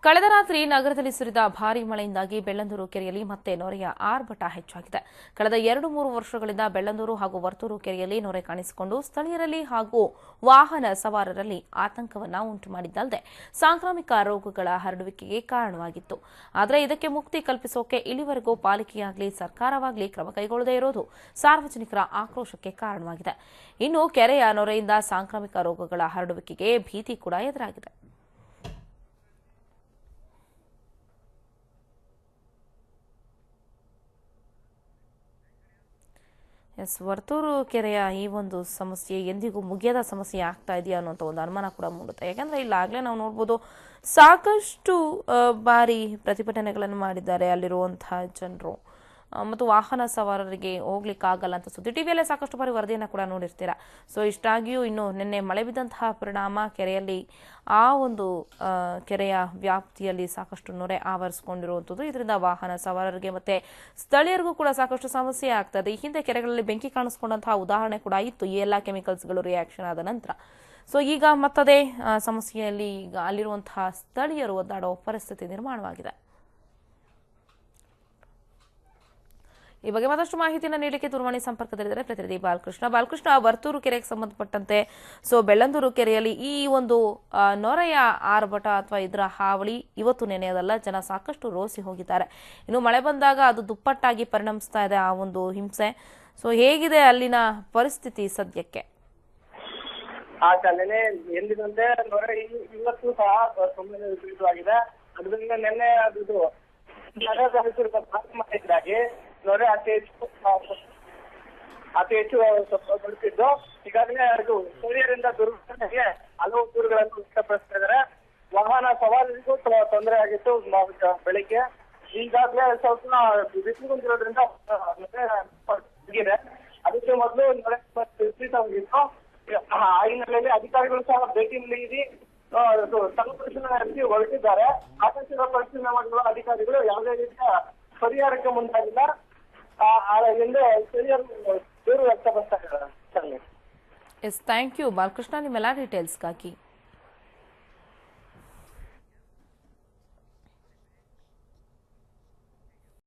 ಕಳೆದ ರಾತ್ರಿ ನಗರದಲ್ಲಿ ಸುರಿದ ಭಾರೀ ಮಳೆಯಿಂದಾಗಿ ಬೆಳ್ಳಂದೂರು ಕೆರೆಯಲ್ಲಿ ಮತ್ತೆ ನೊರೆಯ ಆರ್ಭಟ ಹೆಚ್ಚಾಗಿದೆ. ಕಳೆದ 2-3 ವರ್ಷಗಳಿಂದ ಬೆಳ್ಳಂದೂರು ಹಾಗೂ ವರ್ತೂರು ಕೆರೆಯಲ್ಲಿ ನೊರೆ ಕಾಣಿಸಿಕೊಂಡು ಸ್ಥಳೀಯರಲ್ಲಿ ಹಾಗೂ ವಾಹನ ಸವಾರರಲ್ಲಿ ಆತಂಕವನ್ನ ಉಂಟುಮಾಡಿದ್ದಲ್ಲದೆ ಸಾಂಕ್ರಾಮಿಕ ರೋಗಗಳ ಹರಡುವಿಕೆಗೆ ಕಾರಣವಾಗಿತ್ತು. ಆದರೆ ಇದಕ್ಕೆ ಮುಕ್ತಿ ಕಲ್ಪಿಸೋಕೆ ಇಲ್ಲಿವರೆಗೂ ಪಾಲಿಕೆಯಾಗಲಿ ಸರ್ಕಾರವಾಗಲಿ ಕ್ರಮ ಕೈಗೊಳ್ಳದೇ ಇರೋದು ಸಾರ್ವಜನಿಕರ ಆಕ್ರೋಶಕ್ಕೆ ಕಾರಣವಾಗಿದೆ. ಇನ್ನು ಕೆರೆಯ ನೊರೆಯಿಂದ ಸಾಂಕ್ರಾಮಿಕ ರೋಗಗಳ ಹರಡುವಿಕೆಗೆ ಭೀತಿ ಕೂಡ ಎದುರಾಗಿದೆ. ವರ್ತೂರು ಕೆರೆಯ ಈ ಒಂದು ಸಮಸ್ಯೆ ಎಂದಿಗೂ ಮುಗಿಯದ ಸಮಸ್ಯೆ ಆಗ್ತಾ ಇದೆಯಾ ಅನ್ನುವಂಥ ಒಂದು ಅನುಮಾನ ಕೂಡ ಮೂಡುತ್ತೆ. ಯಾಕಂದ್ರೆ ಇಲ್ಲಾಗಲೇ ನಾವು ನೋಡ್ಬೋದು, ಸಾಕಷ್ಟು ಬಾರಿ ಪ್ರತಿಭಟನೆಗಳನ್ನು ಮಾಡಿದ್ದಾರೆ ಅಲ್ಲಿರುವಂತಹ ಜನರು ಮತ್ತು ವಾಹನ ಸವಾರರಿಗೆ ಹೋಗ್ಲಿಕ್ಕಾಗಲ್ಲ ಅಂತ ಸುದ್ದಿ ಟಿವಿಯಲ್ಲೇ ಸಾಕಷ್ಟು ಬಾರಿ ವರದಿಯನ್ನು ಕೂಡ ನೋಡಿರ್ತೀರಾ. ಸೊ ಇಷ್ಟಾಗಿಯೂ ಇನ್ನು ನಿನ್ನೆ ಮಳೆ ಬಿದ್ದಂತಹ ಪರಿಣಾಮ ಕೆರೆಯಲ್ಲಿ ಆ ಒಂದು ಕೆರೆಯ ವ್ಯಾಪ್ತಿಯಲ್ಲಿ ಸಾಕಷ್ಟು ನೊರೆ ಆವರಿಸಿಕೊಂಡಿರುವಂಥದ್ದು. ಇದರಿಂದ ವಾಹನ ಸವಾರರಿಗೆ ಮತ್ತೆ ಸ್ಥಳೀಯರಿಗೂ ಕೂಡ ಸಾಕಷ್ಟು ಸಮಸ್ಯೆ ಆಗ್ತದೆ. ಈ ಹಿಂದೆ ಕೆರೆಗಳಲ್ಲಿ ಬೆಂಕಿ ಕಾಣಿಸ್ಕೊಂಡಂತಹ ಉದಾಹರಣೆ ಕೂಡ ಇತ್ತು, ಈ ಎಲ್ಲ ಕೆಮಿಕಲ್ಸ್ಗಳು ರಿಯಾಕ್ಷನ್ ಆದ ನಂತರ. ಸೊ ಈಗ ಮತ್ತದೇ ಸಮಸ್ಯೆಯಲ್ಲಿ ಈಗ ಅಲ್ಲಿರುವಂತಹ ಸ್ಥಳೀಯರು ಒದ್ದಾಡೋ ಪರಿಸ್ಥಿತಿ ನಿರ್ಮಾಣವಾಗಿದೆ. ಈ ಬಗ್ಗೆ ಮತ್ತಷ್ಟು ಮಾಹಿತಿಯನ್ನು ನೀಡಲಿಕ್ಕೆ ದೂರವಾಣಿ ಸಂಪರ್ಕದಲ್ಲಿದ್ದಾರೆ ಪ್ರತಿನಿಧಿ ಬಾಲಕೃಷ್ಣ. ವರ್ತೂರು ಕೆರೆಗೆ ಸಂಬಂಧಪಟ್ಟಂತೆ ಬೆಳ್ಳಂದೂರು ಕೆರೆಯಲ್ಲಿ ಈ ಒಂದು ನೊರೆಯ ಆರ್ಭಟ ಅಥವಾ ಇದರ ಹಾವಳಿ ಇವತ್ತು ನೆನೆಯದಲ್ಲ, ಜನ ಸಾಕಷ್ಟು ರೋಸಿ ಹೋಗಿದ್ದಾರೆ. ಇನ್ನು ಮಳೆ ಬಂದಾಗ ಅದು ದುಪ್ಪಟ್ಟಾಗಿ ಪರಿಣಮಿಸ್ತಾ ಇದೆ ಆ ಒಂದು ಹಿಂಸೆ. ಸೊ ಹೇಗಿದೆ ಅಲ್ಲಿನ ಪರಿಸ್ಥಿತಿ ಸದ್ಯಕ್ಕೆ? ನೆನೆ ಎಂದಿನಂತೆ ನೊರೆ ಇವತ್ತು ಸಹ ಸಂಬಂಧಿತವಾಗಿದೆ. ಅದರಿಂದ ನಿನ್ನೆ ಅದು ಮಾಡಿದ್ದಾಗಿ ನೊರೆ ಅತಿ ಹೆಚ್ಚು ಬರುತ್ತಿದ್ದು, ಈಗಾಗಲೇ ಅದು ಸ್ಥಳೀಯರಿಂದ ದುರ್ಘಟನೆಗೆ ಹಲವು ದೂರುಗಳನ್ನು ವ್ಯಕ್ತಪಡಿಸ್ತಾ ಇದ್ದಾರೆ. ವಾಹನ ಸವಾರರಿಗೂ ತೊಂದರೆ ಆಗಿತ್ತು ಬೆಳಿಗ್ಗೆ. ಈಗಾಗಲೇ ಸ್ವಲ್ಪ ಬಿಸಿಲು ಬಂದಿರೋದ್ರಿಂದ ಅದಕ್ಕೆ ಮೊದಲು ನೊರೆ ವಿಪರೀತವಾಗಿತ್ತು. ಆ ಹಿನ್ನೆಲೆಯಲ್ಲಿ ಅಧಿಕಾರಿಗಳು ಸಹ ಭೇಟಿ ನೀಡಿ ಸ್ಥಳ ಪರಿಶೀಲನೆ ನಡೆಸಿ ಹೊರಟಿದ್ದಾರೆ. ಆತಂಕದ ಪರಿಶೀಲನೆ ಮಾಡಿರುವ ಅಧಿಕಾರಿಗಳು ಯಾವುದೇ ರೀತಿಯ ಪರಿಹಾರಕ್ಕೆ ಮುಂದಾಗಿಲ್ಲ ಎಂದು ಸ್ಥಳೀಯರು ದೂರು ವ್ಯಕ್ತಪಡಿಸ್ತಾ ಇದ್ದಾರೆ. ಥ್ಯಾಂಕ್ ಯು ಬಾಲಕೃಷ್ಣ, ನಿಮ್ಮೆಲ್ಲ ಡೀಟೇಲ್ಸ್ಗಾಗಿ.